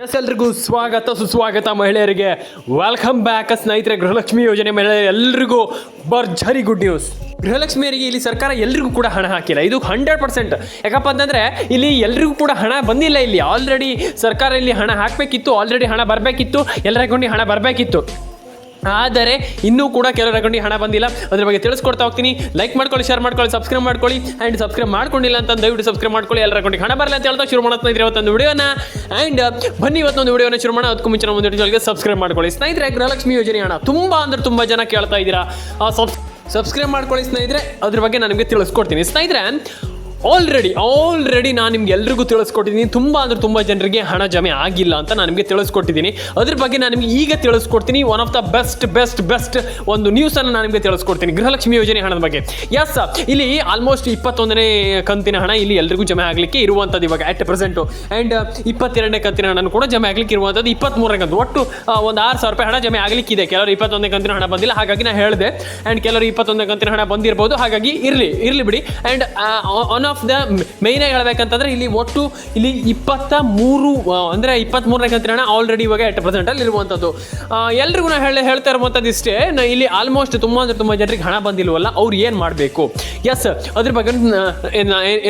ಎಲ್ರಿಗೂ ಸ್ವಾಗತ ಸುಸ್ವಾಗತ. ಮಹಿಳೆಯರಿಗೆ ವೆಲ್ಕಮ್ ಬ್ಯಾಕ್. ಸ್ನೇಹಿತರೆ, ಗೃಹಲಕ್ಷ್ಮಿ ಯೋಜನೆ ಮಹಿಳೆಯರು ಎಲ್ರಿಗೂ ಭರ್ಜರಿ ಗುಡ್ ನ್ಯೂಸ್. ಗೃಹಲಕ್ಷ್ಮಿಯರಿಗೆ ಇಲ್ಲಿ ಸರ್ಕಾರ ಎಲ್ರಿಗೂ ಕೂಡ ಹಣ ಹಾಕಿಲ್ಲ, ಇದು 100%. ಯಾಕಪ್ಪ ಅಂತಂದರೆ ಇಲ್ಲಿ ಎಲ್ರಿಗೂ ಕೂಡ ಹಣ ಬಂದಿಲ್ಲ. ಇಲ್ಲಿ ಆಲ್ರೆಡಿ ಸರ್ಕಾರ ಇಲ್ಲಿ ಹಣ ಹಾಕಬೇಕಿತ್ತು, ಆಲ್ರೆಡಿ ಹಣ ಬರಬೇಕಿತ್ತು, ಎಲ್ಲರ ಅಕೌಂಟಿಗೆ ಹಣ ಬರಬೇಕಿತ್ತು. ಆದರೆ ಇನ್ನೂ ಕೂಡ ಕೆಲವರ ಅಕೌಂಟಿಗೆ ಹಣ ಬಂದಿಲ್ಲ. ಅದ್ರ ಬಗ್ಗೆ ತಿಳಿಸ್ಕೊಡ್ತಾ ಹೋಗ್ತೀನಿ. ಲೈಕ್ ಮಾಡ್ಕೊಳ್ಳಿ, ಶೇರ್ ಮಾಡ್ಕೊಳ್ಳಿ, ಸಬ್ಸ್ಕ್ರೈಬ್ ಮಾಡ್ಕೊಳ್ಳಿ. ಆ್ಯಂಡ್ ಸಬ್ಸ್ಕ್ರೈಬ್ ಮಾಡ್ಕೊಂಡಿಲ್ಲ ಅಂತ ದಯವಿಟ್ಟು ಸಬ್ಸ್ಕ್ರೈಬ್ ಮಾಡ್ಕೊಳ್ಳಿ. ಎಲ್ಲರ ಅಕೌಂಟಿಗೆ ಹಣ ಬರಲ್ಲ ಅಂತ ಹೇಳ್ತಾ ಶುರು ಮಾಡ್ತಾ ಇದ್ರೆ ಇವತ್ತೊಂದು ವಿಡಿಯೋನ. ಆ್ಯಂಡ್ ಬನ್ನಿ ಇವತ್ತೊಂದು ವಿಡಿಯೋನ ಶುರು ಮಾಡೋಣ. ಅದಕ್ಕೂ ಮುಂಚೆ ಒಂದು ವಿಡಿಯೋಗೆ ಸಬ್ಸ್ಕ್ರೈಬ್ ಮಾಡ್ಕೊಳ್ಳಿ. ಸ್ನೇಹಿತರೆ, ಗೃಹಲಕ್ಷ್ಮಿ ಯೋಜನೆ ಹಣ ತುಂಬ ಜನ ಕೇಳ್ತಾ ಇದ್ದೀರಾ. ಸಬ್ಸ್ಕ್ರೈಬ್ ಮಾಡ್ಕೊಳ್ಳಿ ಸ್ನೇಹಿತರೆ. ಅದ್ರ ಬಗ್ಗೆ ನಾನು ನಿಮಗೆ ತಿಳಿಸ್ಕೊಡ್ತೀನಿ. ಸ್ನೇಹಿತರೆ, ಆಲ್ರೆಡಿ ನಾನು ನಿಮ್ಗೆ ಎಲ್ರಿಗೂ ತಿಳಿಸ್ಕೊಟ್ಟಿದ್ದೀನಿ. ತುಂಬ ಜನರಿಗೆ ಹಣ ಜಮೆ ಆಗಿಲ್ಲ ಅಂತ ನಾನು ನಿಮಗೆ ತಿಳಿಸ್ಕೊಟ್ಟಿದ್ದೀನಿ. ಅದ್ರ ಬಗ್ಗೆ ನಾನು ನಿಮಗೆ ಈಗ ತಿಳಿಸ್ಕೊಡ್ತೀನಿ. ಒನ್ ಆಫ್ ದ ಬೆಸ್ಟ್ ಒಂದು ನ್ಯೂಸನ್ನು ನಾನು ನಿಮಗೆ ತಿಳಿಸ್ಕೊಡ್ತೀನಿ ಗೃಹಲಕ್ಷ್ಮಿ ಯೋಜನೆ ಹಣದ ಬಗ್ಗೆ. ಎಸ್, ಇಲ್ಲಿ ಆಲ್ಮೋಸ್ಟ್ 21ನೇ ಕಂತಿನ ಹಣ ಇಲ್ಲಿ ಎಲ್ರಿಗೂ ಜಮೆ ಆಗಲಿಕ್ಕೆ ಇರುವಂಥದ್ದು ಇವಾಗ ಅಟ್ ಪ್ರೆಸೆಂಟು. ಆ್ಯಂಡ್ 22ನೇ ಕಂತಿನ ಹಣ ಕೂಡ ಜಮೆ ಆಗಲಿಕ್ಕೆ ಇರುವಂಥದ್ದು. 23ನೇ ಕಂತು ಒಟ್ಟು ಒಂದು 6,000 ರೂಪಾಯಿ ಹಣ ಜಮೆ ಆಗಲಿಕ್ಕಿದೆ. ಕೆಲವರು 21ನೇ ಕಂತಿನ ಹಣ ಬಂದಿಲ್ಲ, ಹಾಗಾಗಿ ನಾನು ಹೇಳಿದೆ. ಆ್ಯಂಡ್ ಕೆಲವರು 21ನೇ ಕಂತಿನ ಹಣ ಬಂದಿರ್ಬೋದು, ಹಾಗಾಗಿ ಇರಲಿ ಬಿಡಿ. And one of the main ಆಗಿ ಹೇಳ್ಬೇಕಂತಂದ್ರೆ ಇಲ್ಲಿ ಒಟ್ಟು ಇಲ್ಲಿ 23ನೇ ಕಂತಿನ ಹಣ ಆಲ್ರೆಡಿ ಇವಾಗ 8% ಅಲ್ಲಿ ಇರುವಂಥದ್ದು. ಎಲ್ರಿಗೂ ನಾನು ಹೇಳ್ತಾ ಇರುವಂಥದ್ದು ಇಷ್ಟೇ. ಇಲ್ಲಿ ಆಲ್ಮೋಸ್ಟ್ ತುಂಬ ಜನರಿಗೆ ಹಣ ಬಂದಿಲ್ವಲ್ಲ, ಅವ್ರು ಏನು ಮಾಡಬೇಕು? ಎಸ್, ಅದ್ರ ಬಗ್ಗೆ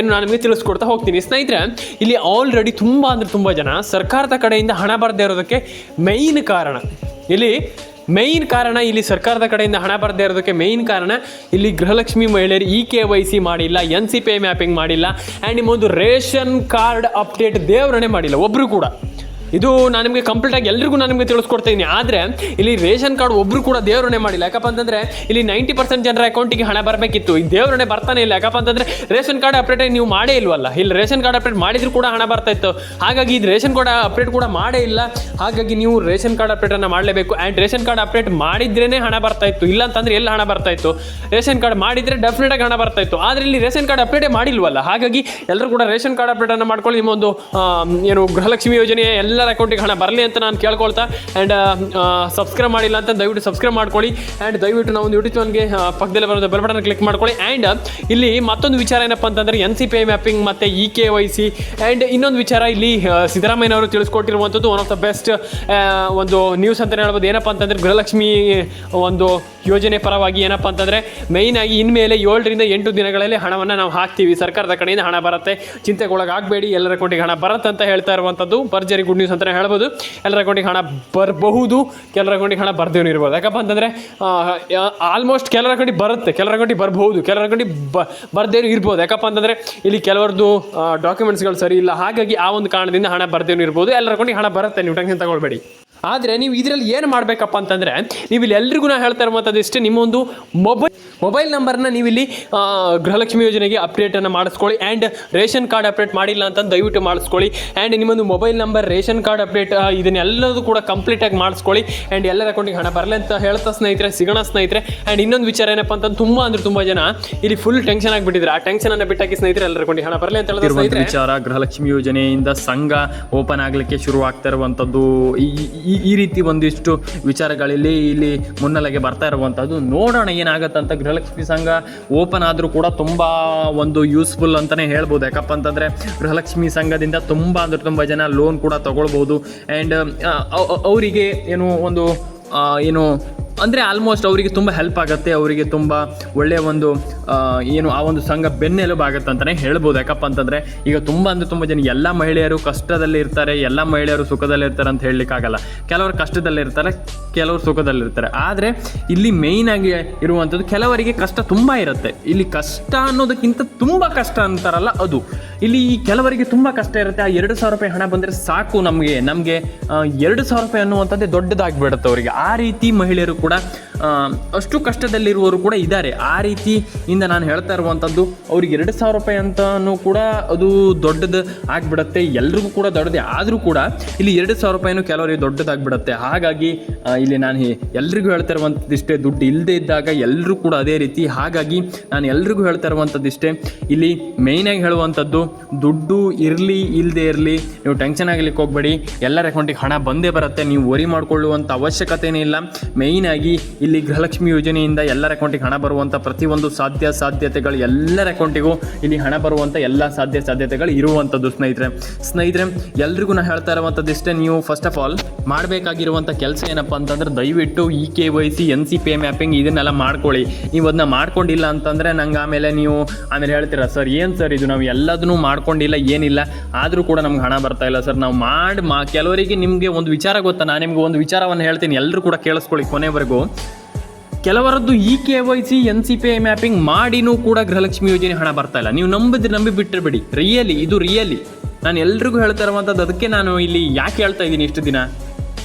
ಏನು ನಾನು ನಿಮಗೆ ತಿಳಿಸ್ಕೊಡ್ತಾ ಹೋಗ್ತೀನಿ. ಸ್ನೇಹಿತರೆ, ಇಲ್ಲಿ ಆಲ್ರೆಡಿ ತುಂಬ ಜನ ಸರ್ಕಾರದ ಕಡೆಯಿಂದ ಹಣ ಬರದೇ ಇರೋದಕ್ಕೆ ಮೇಯ್ನ್ ಕಾರಣ ಇಲ್ಲಿ ಸರ್ಕಾರದ ಕಡೆಯಿಂದ ಹಣ ಬರದೇ ಇರೋದಕ್ಕೆ ಮೇಯ್ನ್ ಕಾರಣ ಇಲ್ಲಿ ಗೃಹಲಕ್ಷ್ಮಿ ಮಹಿಳೆಯರು KYC ಮಾಡಿಲ್ಲ, NCPI ಮ್ಯಾಪಿಂಗ್ ಮಾಡಿಲ್ಲ, ಆ್ಯಂಡ್ ನಿಮ್ಮೊಂದು ರೇಷನ್ ಕಾರ್ಡ್ ಅಪ್ಡೇಟ್ ದೇವರಣೆ ಮಾಡಿಲ್ಲ ಒಬ್ಬರು ಕೂಡ. ಇದು ನಾನು ನಿಮಗೆ ಕಂಪ್ಲೀಟಾಗಿ ಎಲ್ರಿಗೂ ನಾನು ನಿಮಗೆ ತಿಳಿಸ್ಕೊಡ್ತಾ ಇದ್ದೀನಿ. ಆದರೆ ಇಲ್ಲಿ ರೇಷನ್ ಕಾರ್ಡ್ ಒಬ್ಬರು ಕೂಡ ದೇವರಣೆ ಮಾಡಿಲ್ಲ. ಯಾಕಪ್ಪ ಅಂತಂದರೆ ಇಲ್ಲಿ 90% ಜನರ ಅಕೌಂಟಿಗೆ ಹಣ ಬರಬೇಕಿತ್ತು, ಈ ದೇವರಣೆ ಬರ್ತಾನೆ ಇಲ್ಲ. ಯಾಕಪ್ಪ ಅಂತಂದರೆ ರೇಷನ್ ಕಾರ್ಡ್ ಅಪ್ಡೇಟ್ ನೀವು ಮಾಡೇ ಇಲ್ವಲ್ಲ. ಇಲ್ಲಿ ರೇಷನ್ ಕಾರ್ಡ್ ಅಪ್ಡೇಟ್ ಮಾಡಿದ್ರು ಕೂಡ ಹಣ ಬರ್ತಾ ಇತ್ತು. ಹಾಗಾಗಿ ಇದು ರೇಷನ್ ಕಾರ್ಡ್ ಅಪ್ಡೇಟ್ ಕೂಡ ಮಾಡೇ ಇಲ್ಲ. ಹಾಗಾಗಿ ನೀವು ರೇಷನ್ ಕಾರ್ಡ್ ಅಪ್ಡೇಟನ್ನು ಮಾಡಲೇಬೇಕು. ಆ್ಯಂಡ್ ರೇಷನ್ ಕಾರ್ಡ್ ಅಪ್ಡೇಟ್ ಮಾಡಿದ್ರೇ ಹಣ ಬರ್ತಾ ಇತ್ತು, ಇಲ್ಲ ಅಂತಂದರೆ ಎಲ್ಲ ಹಣ ಬರ್ತಾ ಇತ್ತು. ರೇಷನ್ ಕಾರ್ಡ್ ಮಾಡಿದರೆ ಡೆಫಿನೆಟಾಗಿ ಹಣ ಬರ್ತಾ ಇತ್ತು. ಆದರೆ ಇಲ್ಲಿ ರೇಷನ್ ಕಾರ್ಡ್ ಅಪ್ಡೇಟೇ ಮಾಡಿಲ್ವಲ್ಲ. ಹಾಗಾಗಿ ಎಲ್ಲರೂ ಕೂಡ ರೇಷನ್ ಕಾರ್ಡ್ ಅಪ್ಡೇಟನ್ನು ಮಾಡ್ಕೊಳ್ಳಿ. ನಿಮ್ಮೊಂದು ಗೃಹಲಕ್ಷ್ಮಿ ಯೋಜನೆ ಎಲ್ಲರ ಅಕೌಂಟಿಗೆ ಹಣ ಬರಲಿ ಅಂತ ನಾನು ಕೇಳ್ಕೊಳ್ತಾ. ಆ್ಯಂಡ್ ಸಬ್ಸ್ಕ್ರೈಬ್ ಮಾಡಿಲ್ಲ ಅಂತ ದಯವಿಟ್ಟು ಸಬ್ಸ್ಕ್ರೈಬ್ ಮಾಡ್ಕೊಳ್ಳಿ. ಆ್ಯಂಡ್ ದಯವಿಟ್ಟು ನಾವು ಒಂದು ಯೂಟ್ಯೂಬ್ ಚಾನಲ್ಗೆ ಪಕ್ಕದಲ್ಲಿ ಬರೋದು ಬೆಲ್ ಬಟನ್ ಕ್ಲಿಕ್ ಮಾಡ್ಕೊಳ್ಳಿ. ಆ್ಯಂಡ್ ಇಲ್ಲಿ ಮತ್ತೊಂದು ವಿಚಾರ ಏನಪ್ಪ ಅಂತಂದರೆ NCPI ಮ್ಯಾಪಿಂಗ್ ಮತ್ತು KYC. ಆ್ಯಂಡ್ ಇನ್ನೊಂದು ವಿಚಾರ ಇಲ್ಲಿ ಸಿದ್ದರಾಮಯ್ಯನವರು ತಿಳಿಸ್ಕೊಟ್ಟಿರುವಂಥದ್ದು ಒನ್ ಆಫ್ ದ ಬೆಸ್ಟ್ ಒಂದು ನ್ಯೂಸ್ ಅಂತಲೇ ಹೇಳ್ಬೋದು. ಏನಪ್ಪ ಅಂತಂದರೆ ಗೃಹಲಕ್ಷ್ಮಿ ಒಂದು ಯೋಜನೆ ಪರವಾಗಿ ಏನಪ್ಪ ಅಂತಂದರೆ ಮೇಯ್ನಾಗಿ ಇನ್ಮೇಲೆ 7 ರಿಂದ 8 ದಿನಗಳಲ್ಲಿ ಹಣವನ್ನು ನಾವು ಹಾಕ್ತೀವಿ. ಸರ್ಕಾರದ ಕಡೆಯಿಂದ ಹಣ ಬರುತ್ತೆ, ಚಿಂತೆಗೊಳಗಾಗಬೇಡಿ, ಎಲ್ಲರ ಅಕೌಂಟಿಗೆ ಹಣ ಬರುತ್ತೆ ಅಂತ ಹೇಳ್ತಾ ಇರುವಂಥದ್ದು ಭರ್ಜರಿ ಗುಡ್ ನ್ಯೂಸ್ ಅಂತಲೇ ಹೇಳ್ಬೋದು. ಎಲ್ಲರ ಅಕೌಂಟಿಗೆ ಹಣ ಬರಬಹುದು, ಕೆಲವರ ಅಕೌಂಟಿಗೆ ಹಣ ಬರ್ದೇನೂ ಇರ್ಬೋದು. ಯಾಕಪ್ಪ ಅಂತಂದರೆ ಆಲ್ಮೋಸ್ಟ್ ಕೆಲವರ ಅಕೌಂಟಿಗೆ ಬರುತ್ತೆ, ಕೆಲವರ ಅಕೌಂಟಿಗೆ ಬರಬಹುದು, ಕೆಲವರ ಅಕೌಂಟಿಗೆ ಬರ್ದೇನೂ ಇರ್ಬೋದು. ಯಾಕಪ್ಪ ಅಂತಂದರೆ ಇಲ್ಲಿ ಕೆಲವರದ್ದು ಡಾಕ್ಯುಮೆಂಟ್ಸ್ಗಳು ಸರಿ ಇಲ್ಲ. ಹಾಗಾಗಿ ಆ ಒಂದು ಕಾರಣದಿಂದ ಹಣ ಬರ್ದೇನೂ ಇರ್ಬೋದು. ಎಲ್ಲರ ಅಕೌಂಟಿಗೆ ಹಣ ಬರುತ್ತೆ, ನೀವು ಟೆನ್ಷನ್ ತಗೊಳ್ಬೇಡಿ. ಆದರೆ ನೀವು ಇದರಲ್ಲಿ ಏನು ಮಾಡಬೇಕಪ್ಪ ಅಂತಂದರೆ ನೀವು ಇಲ್ಲಿ ಎಲ್ರಿಗೂ ನಾನು ಹೇಳ್ತಾ ಇರುವಂಥದ್ದು ಇಷ್ಟೇ. ನಿಮ್ಮೊಂದು ಮೊಬೈಲ್ ನಂಬರ್ನ ನೀವು ಇಲ್ಲಿ ಗೃಹಲಕ್ಷ್ಮಿ ಯೋಜನೆಗೆ ಅಪ್ಡೇಟನ್ನು ಮಾಡಿಸ್ಕೊಳ್ಳಿ. ಆ್ಯಂಡ್ ರೇಷನ್ ಕಾರ್ಡ್ ಅಪ್ಡೇಟ್ ಮಾಡಿಲ್ಲ ಅಂತ ದಯವಿಟ್ಟು ಮಾಡಿಸ್ಕೊಳ್ಳಿ. ಆ್ಯಂಡ್ ನಿಮ್ಮೊಂದು mobile number, ration card update ಇದನ್ನೆಲ್ಲದೂ ಕೂಡ ಕಂಪ್ಲೀಟಾಗಿ ಮಾಡಿಸ್ಕೊಳ್ಳಿ. ಆ್ಯಂಡ್ ಎಲ್ಲರ ಅಕೌಂಟಿಗೆ ಹಣ ಬರಲಿ ಅಂತ ಹೇಳ್ತಾ ಸ್ನೇಹಿತರೆ, ಸಿಗೋಣ ಸ್ನೇಹಿತರೆ. ಆ್ಯಂಡ್ ಇನ್ನೊಂದು ವಿಚಾರ ಏನಪ್ಪ ಅಂತ ತುಂಬ ಜನ ಇಲ್ಲಿ ಫುಲ್ ಟೆನ್ಷನ್ ಆಗಿಬಿಟ್ಟಿದ್ರೆ ಆ ಟೆನ್ಷನನ್ನು ಬಿಟ್ಟಾಕಿ ಸ್ನೇಹಿತರೆ, ಎಲ್ಲರ ಅಕೌಂಟಿಗೆ ಹಣ ಬರಲಿ ಅಂತ ಹೇಳಿದ್ರೆ ವಿಚಾರ. ಗೃಹಲಕ್ಷ್ಮಿ ಯೋಜನೆಯಿಂದ ಸಂಘ ಓಪನ್ ಆಗಲಿಕ್ಕೆ ಶುರು ಆಗ್ತಾ ಇರುವಂಥದ್ದು ಈ ರೀತಿ ಒಂದಿಷ್ಟು ವಿಚಾರಗಳಲ್ಲಿ ಇಲ್ಲಿ ಮುನ್ನೆಲೆಗೆ ಬರ್ತಾ ಇರುವಂಥದ್ದು. ನೋಡೋಣ ಏನಾಗುತ್ತೆ ಅಂತ. ಗೃಹಲಕ್ಷ್ಮಿ ಸಂಘ ಓಪನ್ ಆದರೂ ಕೂಡ ತುಂಬ ಒಂದು ಯೂಸ್ಫುಲ್ ಅಂತಲೇ ಹೇಳ್ಬೋದು. ಯಾಕಪ್ಪ ಅಂತಂದರೆ ಗೃಹಲಕ್ಷ್ಮಿ ಸಂಘದಿಂದ ತುಂಬ ಜನ ಲೋನ್ ಕೂಡ ತಗೊಳ್ಬೋದು. ಆ್ಯಂಡ್ ಅವರಿಗೆ ಅಂದರೆ ಆಲ್ಮೋಸ್ಟ್ ಅವರಿಗೆ ತುಂಬ ಹೆಲ್ಪ್ ಆಗುತ್ತೆ. ಅವರಿಗೆ ತುಂಬ ಒಳ್ಳೆಯ ಒಂದು ಆ ಒಂದು ಸಂಘ ಬೆನ್ನೆಲುಬಾಗುತ್ತೆ ಅಂತಲೇ ಹೇಳ್ಬೋದು. ಯಾಕಪ್ಪ ಅಂತಂದರೆ ಈಗ ತುಂಬ ಜನ ಎಲ್ಲ ಮಹಿಳೆಯರು ಕಷ್ಟದಲ್ಲಿ ಇರ್ತಾರೆ, ಎಲ್ಲ ಮಹಿಳೆಯರು ಸುಖದಲ್ಲಿರ್ತಾರೆ ಅಂತ ಹೇಳಲಿಕ್ಕಾಗಲ್ಲ. ಕೆಲವರು ಕಷ್ಟದಲ್ಲಿರ್ತಾರೆ, ಕೆಲವರು ಸುಖದಲ್ಲಿರ್ತಾರೆ. ಆದರೆ ಇಲ್ಲಿ ಮೇಯ್ನಾಗಿ ಇರುವಂಥದ್ದು ಕೆಲವರಿಗೆ ಕಷ್ಟ ತುಂಬ ಇರುತ್ತೆ. ಇಲ್ಲಿ ಕಷ್ಟ ಅನ್ನೋದಕ್ಕಿಂತ ತುಂಬ ಕಷ್ಟ ಅಂತಾರಲ್ಲ ಅದು. ಇಲ್ಲಿ ಕೆಲವರಿಗೆ ತುಂಬ ಕಷ್ಟ ಇರುತ್ತೆ. ಆ 2,000 ರೂಪಾಯಿ ಹಣ ಬಂದರೆ ಸಾಕು, ನಮಗೆ 2,000 ರೂಪಾಯಿ ಅನ್ನುವಂಥದ್ದೇ ದೊಡ್ಡದಾಗಿಬಿಡುತ್ತೆ ಅವರಿಗೆ. ಆ ರೀತಿ ಮಹಿಳೆಯರು ಕೂಡ ಅಷ್ಟು ಕಷ್ಟದಲ್ಲಿರುವವರು ಕೂಡ ಇದ್ದಾರೆ. ಆ ರೀತಿಯಿಂದ ನಾನು ಹೇಳ್ತಾ ಇರುವಂಥದ್ದು ಅವ್ರಿಗೆ 2,000 ರೂಪಾಯಿ ಅಂತಲೂ ಕೂಡ ಅದು ದೊಡ್ಡದು ಆಗಿಬಿಡುತ್ತೆ. ಎಲ್ರಿಗೂ ಕೂಡ ದೊಡ್ಡದೇ ಆದರೂ ಕೂಡ ಇಲ್ಲಿ 2,000 ರೂಪಾಯಿನೂ ಕೆಲವರಿಗೆ ದೊಡ್ಡದಾಗಿಬಿಡುತ್ತೆ. ಹಾಗಾಗಿ ಇಲ್ಲಿ ನಾನು ಎಲ್ರಿಗೂ ಹೇಳ್ತಾ ಇರುವಂಥದ್ದಿಷ್ಟೇ, ದುಡ್ಡು ಇಲ್ಲದೇ ಇದ್ದಾಗ ಎಲ್ಲರೂ ಕೂಡ ಅದೇ ರೀತಿ. ಹಾಗಾಗಿ ನಾನು ಎಲ್ರಿಗೂ ಹೇಳ್ತಾ ಇರುವಂಥದ್ದಿಷ್ಟೇ, ಇಲ್ಲಿ ಮೇಯ್ನಾಗಿ ಹೇಳುವಂಥದ್ದು ದುಡ್ಡು ಇರಲಿ ಇಲ್ಲದೇ ಇರಲಿ ನೀವು ಟೆನ್ಷನ್ ಆಗಲಿಕ್ಕೆ ಹೋಗಬೇಡಿ. ಎಲ್ಲರ ಅಕೌಂಟಿಗೆ ಹಣ ಬಂದೇ ಬರುತ್ತೆ, ನೀವು ವರಿ ಮಾಡಿಕೊಳ್ಳುವಂಥ ಅವಶ್ಯಕತೆಯೇ ಇಲ್ಲ. ಮೇಯ್ನಾಗಿ ಇಲ್ಲಿ ಗೃಹಲಕ್ಷ್ಮಿ ಯೋಜನೆಯಿಂದ ಎಲ್ಲರ ಅಕೌಂಟಿಗೆ ಹಣ ಬರುವಂಥ ಪ್ರತಿಯೊಂದು ಸಾಧ್ಯತೆಗಳು ಎಲ್ಲರ ಅಕೌಂಟಿಗೂ ಇಲ್ಲಿ ಹಣ ಬರುವಂಥ ಎಲ್ಲ ಸಾಧ್ಯತೆಗಳು ಇರುವಂಥದ್ದು ಸ್ನೇಹಿತರೆ ಎಲ್ರಿಗೂ ನಾನು ಹೇಳ್ತಾ ಇರುವಂಥದ್ದು ಇಷ್ಟೇ. ನೀವು ಫಸ್ಟ್ ಆಫ್ ಆಲ್ ಮಾಡಬೇಕಾಗಿರುವಂಥ ಕೆಲಸ ಏನಪ್ಪ ಅಂತಂದ್ರೆ ದಯವಿಟ್ಟು KYC NCPA ಮ್ಯಾಪಿಂಗ್ ಇದನ್ನೆಲ್ಲ ಮಾಡ್ಕೊಳ್ಳಿ. ನೀವು ಅದನ್ನ ಮಾಡ್ಕೊಂಡಿಲ್ಲ ಅಂತಂದರೆ ನಂಗೆ ಆಮೇಲೆ ಹೇಳ್ತೀರಾ ಸರ್ ಏನು ಸರ್ ಇದು ನಾವು ಎಲ್ಲದನ್ನೂ ಮಾಡ್ಕೊಂಡಿಲ್ಲ ಏನಿಲ್ಲ ಆದರೂ ಕೂಡ ನಮ್ಗೆ ಹಣ ಬರ್ತಾ ಇಲ್ಲ ಸರ್. ನಾವು ಕೆಲವರಿಗೆ ನಿಮಗೆ ಒಂದು ವಿಚಾರ ಗೊತ್ತಾ, ನಾನು ನಿಮ್ಗೆ ಒಂದು ವಿಚಾರವನ್ನು ಹೇಳ್ತೀನಿ, ಎಲ್ಲರೂ ಕೂಡ ಕೇಳಿಸ್ಕೊಳ್ಳಿ ಕೊನೆವರೆಗೂ. ಕೆಲವರದ್ದು KYC NCPA ಮ್ಯಾಪಿಂಗ್ ಮಾಡಿನೂ ಕೂಡ ಗೃಹಲಕ್ಷ್ಮಿ ಯೋಜನೆ ಹಣ ಬರ್ತಾ ಇಲ್ಲ. ನೀವು ನಂಬಿ ಬಿಟ್ಟರೆ ಬಿಡಿ, ಇದು ರಿಯಲಿ ನಾನು ಎಲ್ರಿಗೂ ಹೇಳ್ತಾ ಇರುವಂಥದ್ದು. ಅದಕ್ಕೆ ನಾನು ಇಲ್ಲಿ ಯಾಕೆ ಹೇಳ್ತಾ ಇದ್ದೀನಿ ಇಷ್ಟು ದಿನ,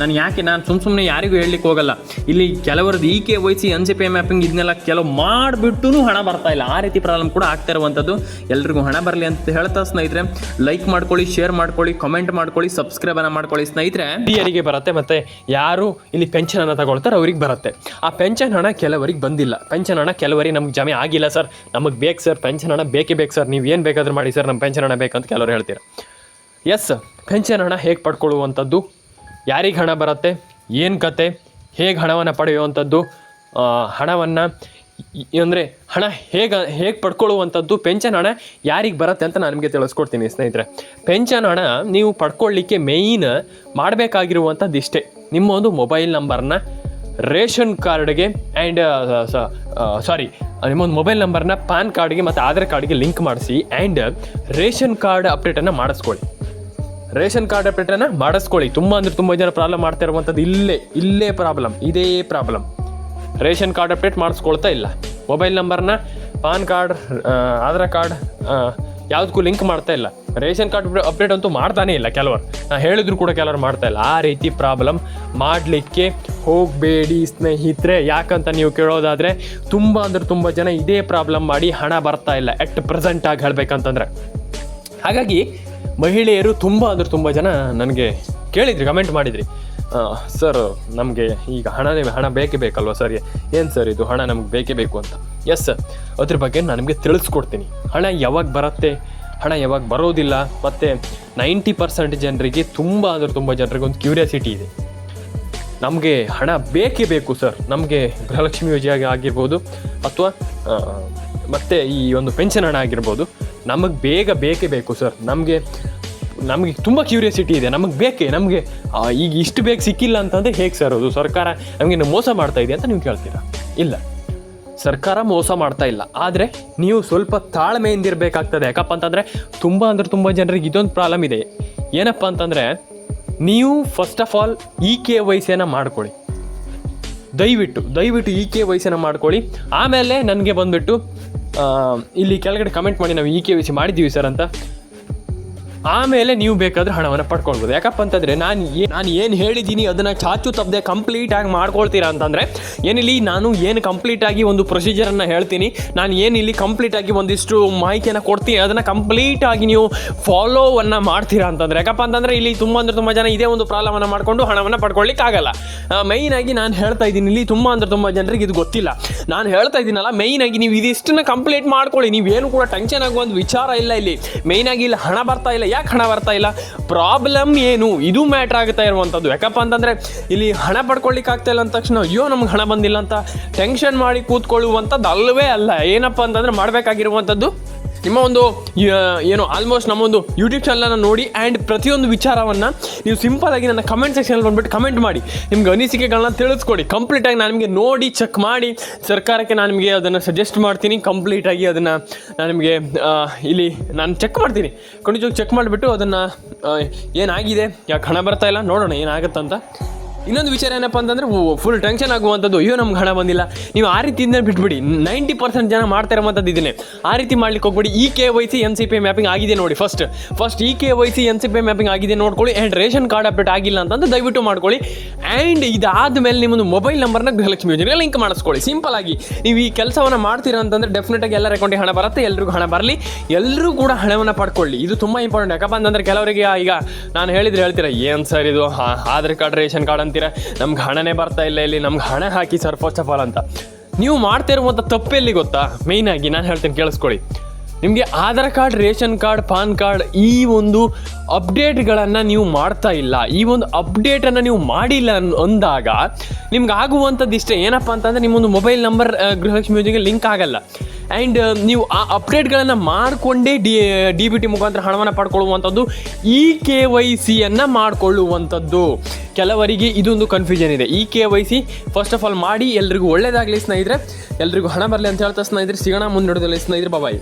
ನಾನು ಸುಮ್ಮನೆ ಯಾರಿಗೂ ಹೇಳಲಿಕ್ಕೆ ಹೋಗಲ್ಲ. ಇಲ್ಲಿ ಕೆಲವರದ್ದು KYC NCPA ಮ್ಯಾಪಿಂಗ್ ಇದನ್ನೆಲ್ಲ ಕೆಲವು ಮಾಡಿಬಿಟ್ಟು ಹಣ ಬರ್ತಾ ಇಲ್ಲ, ಆ ರೀತಿ ಪ್ರಾಬ್ಲಮ್ ಕೂಡ ಆಗ್ತಾ ಇರುವಂಥದ್ದು. ಎಲ್ರಿಗೂ ಹಣ ಬರಲಿ ಅಂತ ಹೇಳ್ತಾ ಸ್ನೇಹಿತರೆ, ಲೈಕ್ ಮಾಡ್ಕೊಳ್ಳಿ, ಶೇರ್ ಮಾಡ್ಕೊಳ್ಳಿ, ಕಮೆಂಟ್ ಮಾಡ್ಕೊಳ್ಳಿ, ಸಬ್ಸ್ಕ್ರೈಬನ್ನು ಮಾಡ್ಕೊಳ್ಳಿ ಸ್ನೇಹಿತರೆ. ಯಾರಿಗೆ ಬರುತ್ತೆ ಮತ್ತು ಯಾರು ಇಲ್ಲಿ ಪೆನ್ಷನನ್ನು ತಗೊಳ್ತಾರೆ ಅವ್ರಿಗೆ ಬರುತ್ತೆ. ಆ ಪೆನ್ಷನ್ ಹಣ ಕೆಲವರಿಗೆ ಬಂದಿಲ್ಲ, ಪೆನ್ಷನ್ ಹಣ ಕೆಲವರಿಗೆ ನಮ್ಗೆ ಜಮೆ ಆಗಿಲ್ಲ ಸರ್, ನಮಗೆ ಬೇಕು ಸರ್ ಪೆನ್ಷನ್ ಹಣ ಬೇಕೇ ಬೇಕು ಸರ್, ನೀವು ಏನು ಬೇಕಾದರೂ ಮಾಡಿ ಸರ್ ನಮ್ಮ ಪೆನ್ಷನ್ ಹಣ ಬೇಕಂತ ಕೆಲವರು ಹೇಳ್ತೀರಾ. ಎಸ್, ಪೆನ್ಷನ್ ಹಣ ಹೇಗೆ ಪಡ್ಕೊಳ್ಳುವಂಥದ್ದು, ಯಾರಿಗೆ ಹಣ ಬರುತ್ತೆ, ಏನು ಕತೆ, ಹೇಗೆ ಹಣವನ್ನು ಪಡೆಯುವಂಥದ್ದು, ಹಣವನ್ನು ಅಂದರೆ ಹಣ ಹೇಗೆ ಪಡ್ಕೊಳ್ಳುವಂಥದ್ದು, ಪೆನ್ಷನ್ ಹಣ ಯಾರಿಗೆ ಬರುತ್ತೆ ಅಂತ ನಾನು ನಿಮಗೆ ತಿಳಿಸ್ಕೊಡ್ತೀನಿ ಸ್ನೇಹಿತರೆ. ಪೆನ್ಷನ್ ಹಣ ನೀವು ಪಡ್ಕೊಳ್ಳಿಕ್ಕೆ ಮೇಯ್ನ್ ಮಾಡಬೇಕಾಗಿರುವಂಥದ್ದು ಇಷ್ಟೇ, ನಿಮ್ಮ ಒಂದು ಮೊಬೈಲ್ ನಂಬರ್ನ ರೇಷನ್ ಕಾರ್ಡ್ಗೆ ಆ್ಯಂಡ್ ನಿಮ್ಮೊಂದು ಮೊಬೈಲ್ ನಂಬರ್ನ ಪಾನ್ ಕಾರ್ಡ್ಗೆ ಮತ್ತು ಆಧಾರ್ ಕಾರ್ಡ್ಗೆ ಲಿಂಕ್ ಮಾಡಿಸಿ ಆ್ಯಂಡ್ ರೇಷನ್ ಕಾರ್ಡ್ ಅಪ್ಡೇಟನ್ನು ಮಾಡಿಸ್ಕೊಳ್ಳಿ. ರೇಷನ್ ಕಾರ್ಡ್ ಅಪ್ಡೇಟನ್ನು ಮಾಡಿಸ್ಕೊಳ್ಳಿ. ತುಂಬ ಜನ ಪ್ರಾಬ್ಲಮ್ ಮಾಡ್ತಾ ಇರುವಂಥದ್ದು ಇದೇ ಪ್ರಾಬ್ಲಮ್. ರೇಷನ್ ಕಾರ್ಡ್ ಅಪ್ಡೇಟ್ ಮಾಡಿಸ್ಕೊಳ್ತಾ ಇಲ್ಲ, ಮೊಬೈಲ್ ನಂಬರ್ನ ಪಾನ್ ಕಾರ್ಡ್ ಆಧಾರ್ ಕಾರ್ಡ್ ಯಾವುದಕ್ಕೂ ಲಿಂಕ್ ಮಾಡ್ತಾ ಇಲ್ಲ, ರೇಷನ್ ಕಾರ್ಡ್ ಅಪ್ಡೇಟ್ ಅಂತೂ ಮಾಡ್ತಾನೇ ಇಲ್ಲ ಕೆಲವರು, ನಾನು ಹೇಳಿದ್ರು ಕೂಡ ಕೆಲವರು ಮಾಡ್ತಾ ಇಲ್ಲ. ಆ ರೀತಿ ಪ್ರಾಬ್ಲಮ್ ಮಾಡಲಿಕ್ಕೆ ಹೋಗಬೇಡಿ ಸ್ನೇಹಿತರೆ. ಯಾಕಂತ ನೀವು ಕೇಳೋದಾದರೆ ತುಂಬ ಜನ ಇದೇ ಪ್ರಾಬ್ಲಮ್ ಮಾಡಿ ಹಣ ಬರ್ತಾ ಇಲ್ಲ ಎಟ್ ಪ್ರೆಸೆಂಟಾಗಿ ಹೇಳಬೇಕಂತಂದರೆ. ಹಾಗಾಗಿ ಮಹಿಳೆಯರು ತುಂಬ ಜನ ನನಗೆ ಕೇಳಿದ್ರಿ, ಕಮೆಂಟ್ ಮಾಡಿದ್ರಿ, ಸರ್ ನಮಗೆ ಈಗ ಹಣ ಬೇಕೇ ಬೇಕಲ್ವ ಸರ್, ಏನು ಸರ್ ಇದು ಹಣ ನಮ್ಗೆ ಬೇಕೇ ಬೇಕು ಅಂತ. ಎಸ್, ಅದ್ರ ಬಗ್ಗೆ ನಾನು ನಿಮಗೆ ತಿಳಿಸ್ಕೊಡ್ತೀನಿ. ಹಣ ಯಾವಾಗ ಬರುತ್ತೆ, ಹಣ ಯಾವಾಗ ಬರೋದಿಲ್ಲ, ಮತ್ತು 90% ಜನರಿಗೆ ತುಂಬ ಜನರಿಗೆ ಒಂದು ಕ್ಯೂರಿಯಾಸಿಟಿ ಇದೆ, ನಮಗೆ ಹಣ ಬೇಕೇ ಬೇಕು ಸರ್, ನಮಗೆ ಗೃಹಲಕ್ಷ್ಮಿ ಯೋಜನೆ ಆಗಿರ್ಬೋದು ಅಥವಾ ಮತ್ತು ಈ ಒಂದು ಪೆನ್ಷನ್ ಹಣ ಆಗಿರ್ಬೋದು, ನಮಗೆ ಬೇಕೇ ಬೇಕು ಸರ್, ನಮಗೆ ತುಂಬ ಕ್ಯೂರಿಯಾಸಿಟಿ ಇದೆ, ನಮಗೆ ಈಗ ಇಷ್ಟು ಬೇಗ ಸಿಕ್ಕಿಲ್ಲ ಅಂತಂದರೆ ಹೇಗೆ ಸರ್ ಅದು, ಸರ್ಕಾರ ನಮಗೆ ಮೋಸ ಮಾಡ್ತಾ ಇದೆ ಅಂತ ನೀವು ಕೇಳ್ತೀರಾ. ಇಲ್ಲ, ಸರ್ಕಾರ ಮೋಸ ಮಾಡ್ತಾ ಇಲ್ಲ, ಆದರೆ ನೀವು ಸ್ವಲ್ಪ ತಾಳ್ಮೆಯಿಂದಿರಬೇಕಾಗ್ತದೆ. ಯಾಕಪ್ಪ ಅಂತಂದರೆ ತುಂಬ ಜನರಿಗೆ ಇದೊಂದು ಪ್ರಾಬ್ಲಮ್ ಇದೆ. ಏನಪ್ಪ ಅಂತಂದರೆ, ನೀವು ಫಸ್ಟ್ ಆಫ್ ಆಲ್ KYCಯನ್ನು ಮಾಡ್ಕೊಳ್ಳಿ, ದಯವಿಟ್ಟು KYCಯನ್ನು ಮಾಡ್ಕೊಳ್ಳಿ. ಆಮೇಲೆ ನನಗೆ ಬಂದುಬಿಟ್ಟು ಇಲ್ಲಿ ಕೆಳಗಡೆ ಕಮೆಂಟ್ ಮಾಡಿ, ನಾವು KYC ಮಾಡಿದ್ದೀವಿ ಸರ್ ಅಂತ. ಆಮೇಲೆ ನೀವು ಬೇಕಾದರೆ ಹಣವನ್ನು ಪಡ್ಕೊಳ್ಬೋದು. ಯಾಕಪ್ಪ ಅಂತಂದರೆ ನಾನು ಏನು ಹೇಳಿದ್ದೀನಿ ಅದನ್ನು ಚಾಚು ತಪ್ಪದೆ ಕಂಪ್ಲೀಟಾಗಿ ಮಾಡ್ಕೊಳ್ತೀರಾ ಅಂತಂದರೆ, ಏನಿಲ್ಲಿ ನಾನು ಏನು ಕಂಪ್ಲೀಟಾಗಿ ಒಂದು ಪ್ರೊಸೀಜರನ್ನು ಹೇಳ್ತೀನಿ, ನಾನು ಏನಿಲ್ಲಿ ಕಂಪ್ಲೀಟಾಗಿ ಒಂದಿಷ್ಟು ಮಾಹಿತಿಯನ್ನು ಕೊಡ್ತೀನಿ, ಅದನ್ನು ಕಂಪ್ಲೀಟಾಗಿ ನೀವು ಫಾಲೋವನ್ನು ಮಾಡ್ತೀರಾ ಅಂತಂದರೆ. ಯಾಕಪ್ಪ ಅಂತಂದರೆ ಇಲ್ಲಿ ತುಂಬ ಜನ ಇದೇ ಒಂದು ಪ್ರಾಬ್ಲಮನ್ನು ಮಾಡಿಕೊಂಡು ಹಣವನ್ನು ಪಡ್ಕೊಳ್ಳಿಕ್ಕಾಗಲ್ಲ. ಮೈನಾಗಿ ನಾನು ಹೇಳ್ತಾ ಇದ್ದೀನಿ, ಇಲ್ಲಿ ತುಂಬ ಜನರಿಗೆ ಇದು ಗೊತ್ತಿಲ್ಲ. ನಾನು ಹೇಳ್ತಾ ಇದ್ದೀನಲ್ಲ, ಮೈನಾಗಿ ನೀವು ಇದಿಷ್ಟನ್ನು ಕಂಪ್ಲೀಟ್ ಮಾಡ್ಕೊಳ್ಳಿ, ನೀವೇನು ಕೂಡ ಟೆನ್ಷನ್ ಆಗುವ ಒಂದು ವಿಚಾರ ಇಲ್ಲ. ಇಲ್ಲಿ ಮೈನಾಗಿ ಇಲ್ಲಿ ಹಣ ಬರ್ತಾ ಇಲ್ಲ, ಯಾಕೆ ಹಣ ಬರ್ತಾ ಇಲ್ಲ, ಪ್ರಾಬ್ಲಮ್ ಏನು, ಇದು ಮ್ಯಾಟ್ರ್ ಆಗುತ್ತಾ ಇರುವಂಥದ್ದು. ಯಾಕಪ್ಪ ಅಂತಂದರೆ ಇಲ್ಲಿ ಹಣ ಪಡ್ಕೊಳ್ಳಿಕ್ಕೆ ಆಗ್ತಾ ಇಲ್ಲ ಅಂದ ತಕ್ಷಣ ಅಯ್ಯೋ ನಮ್ಗೆ ಹಣ ಬಂದಿಲ್ಲ ಅಂತ ಟೆನ್ಷನ್ ಮಾಡಿ ಕೂತ್ಕೊಳ್ಳುವಂಥದ್ದು ಅಲ್ಲವೇ ಅಲ್ಲ. ಏನಪ್ಪ ಅಂತಂದರೆ ಮಾಡಬೇಕಾಗಿರುವಂಥದ್ದು, ನಿಮ್ಮ ಒಂದು ಆಲ್ಮೋಸ್ಟ್ ನಮ್ಮೊಂದು ಯೂಟ್ಯೂಬ್ ಚಾನಲನ್ನು ನೋಡಿ ಆ್ಯಂಡ್ ಪ್ರತಿಯೊಂದು ವಿಚಾರವನ್ನು ನೀವು ಸಿಂಪಲಾಗಿ ನನ್ನ ಕಮೆಂಟ್ ಸೆಕ್ಷನಲ್ಲಿ ಬಂದುಬಿಟ್ಟು ಕಮೆಂಟ್ ಮಾಡಿ, ನಿಮ್ಗೆ ಅನಿಸಿಕೆಗಳನ್ನ ತಿಳಿಸ್ಕೊಡಿ. ಕಂಪ್ಲೀಟಾಗಿ ನಾನು ನಿಮಗೆ ನೋಡಿ ಚೆಕ್ ಮಾಡಿ ಸರ್ಕಾರಕ್ಕೆ ನಾನು ನಿಮಗೆ ಅದನ್ನು ಸಜೆಸ್ಟ್ ಮಾಡ್ತೀನಿ. ಕಂಪ್ಲೀಟಾಗಿ ಅದನ್ನು ನಾನು ನಿಮಗೆ ಇಲ್ಲಿ ನಾನು ಚೆಕ್ ಮಾಡ್ತೀನಿ, ಖಂಡಿತವಾಗಿ ಚೆಕ್ ಮಾಡಿಬಿಟ್ಟು ಅದನ್ನು ಏನಾಗಿದೆ, ಯಾಕೆ ಹಣ ಬರ್ತಾ ಇಲ್ಲ ನೋಡೋಣ ಏನಾಗುತ್ತಂತ. ಇನ್ನೊಂದು ವಿಚಾರ ಏನಪ್ಪ ಅಂತಂದರೆ, ಫುಲ್ ಟೆನ್ಷನ್ ಆಗುವಂಥದ್ದು, ಅಯ್ಯೋ ನಮ್ಗೆ ಹಣ ಬಂದಿಲ್ಲ. ನೀವು ಆ ರೀತಿಯಿಂದ ಬಿಟ್ಬಿಡಿ. 90% ಜನ ಮಾಡ್ತಾ ಇರೋವಂಥದ್ದು ಇದನ್ನೇ. ಆ ರೀತಿ ಮಾಡ್ಲಿಕ್ಕೆ ಹೋಗ್ಬಿಡಿ. KYC NCPA ಮ್ಯಾಪಿಂಗ್ ಆಗಿದೆ ನೋಡಿ, ಫಸ್ಟ್ KYC NCPA ಮ್ಯಾಪಿಂಗ್ ಆಗಿದೆ ನೋಡ್ಕೊಳ್ಳಿ. ಆ್ಯಂಡ್ ರೇಷನ್ ಕಾರ್ಡ್ ಅಪ್ಡೇಟ್ ಆಗಿಲ್ಲ ಅಂತಂದ್ರೆ ದಯವಿಟ್ಟು ಮಾಡ್ಕೊಳ್ಳಿ. ಆ್ಯಂಡ್ ಇದಾದ ಮೇಲೆ ನಿಮ್ಮೊಂದು ಮೊಬೈಲ್ ನಂಬರ್ನ ಗೃಹಲಕ್ಷ್ಮಿ ಯೋಜನೆಗೆ ಲಿಂಕ್ ಮಾಡಿಸ್ಕೊಳ್ಳಿ. ಸಿಂಪಲ್ ಆಗಿ ನೀವು ಈ ಕೆಲಸವನ್ನು ಮಾಡ್ತೀರಾ ಅಂತಂದರೆ ಡೆಫಿನೆಟಾಗಿ ಎಲ್ಲರ ಅಕೌಂಟಿಗೆ ಹಣ ಬರುತ್ತೆ, ಎಲ್ರಿಗೂ ಹಣ ಬರಲಿ, ಎಲ್ಲರೂ ಕೂಡ ಹಣವನ್ನು ಪಡ್ಕೊಳ್ಳಿ. ಇದು ತುಂಬ ಇಂಪಾರ್ಟೆಂಟ್. ಯಾಕಪ್ಪ ಅಂತಂದರೆ ಕೆಲವರಿಗೆ ಈಗ ನಾನು ಹೇಳ್ತೀರಾ ಏನು ಸರ್ ಇದು ಆಧಾರ್ ಕಾರ್ಡ್ ರೇಷನ್ ಕಾರ್ಡ್ ಅಂತೀರ, ನಮ್ಗೆ ಹಣನೇ ಬರ್ತಾ ಇಲ್ಲ, ಇಲ್ಲಿ ನಮ್ಗೆ ಹಣ ಹಾಕಿ ಸರ್ ಫಸ್ಟ್ ಆಫ್ ಆಲ್ ಅಂತ. ನೀವು ಮಾಡ್ತಾ ಇರುವಂಥ ತಪ್ಪೆಲ್ಲಿ ಗೊತ್ತಾ, ಮೇಯ್ನಾಗಿ ನಾನು ಹೇಳ್ತೀನಿ ಕೇಳಿಸ್ಕೊಳ್ಳಿ. ನಿಮಗೆ Aadhaar card, ration card, PAN card ಈ ಒಂದು ಅಪ್ಡೇಟ್ಗಳನ್ನು ನೀವು ಮಾಡ್ತಾ ಇಲ್ಲ, ಈ ಒಂದು ಅಪ್ಡೇಟನ್ನು ನೀವು ಮಾಡಿಲ್ಲ ಅಂದಾಗ ನಿಮ್ಗೆ ಆಗುವಂಥದ್ದು ಇಷ್ಟೇ, ಏನಪ್ಪ ಅಂತಂದರೆ ನಿಮ್ಮೊಂದು ಮೊಬೈಲ್ ನಂಬರ್ ಗೃಹಲಕ್ಷ್ಮಿ ಯೋಜನೆಗೆ ಲಿಂಕ್ ಆಗಲ್ಲ. ಆ್ಯಂಡ್ ನೀವು ಆ ಅಪ್ಡೇಟ್ಗಳನ್ನು ಮಾಡಿಕೊಂಡೇ ಡಿ ಬಿ ಟಿ ಮುಖಾಂತರ ಹಣವನ್ನು ಪಡ್ಕೊಳ್ಳುವಂಥದ್ದು, KYC ಮಾಡಿಕೊಳ್ಳುವಂಥದ್ದು. ಕೆಲವರಿಗೆ ಇದೊಂದು ಕನ್ಫ್ಯೂಷನ್ ಇದೆ. KYC ಫಸ್ಟ್ ಆಫ್ ಆಲ್ ಮಾಡಿ ಎಲ್ರಿಗೂ ಒಳ್ಳೇದಾಗಲಿ ಸ್ನೇಹಿತರೆ, ಎಲ್ರಿಗೂ ಹಣ ಬರಲಿ ಅಂತ ಹೇಳ್ತಾ ಸ್ನೇಹಿತರೆ, ಸಿಗೋಣ ಮುಂದೆ ಸ್ನೇಹಿತರೆ, ಬಾಯ್.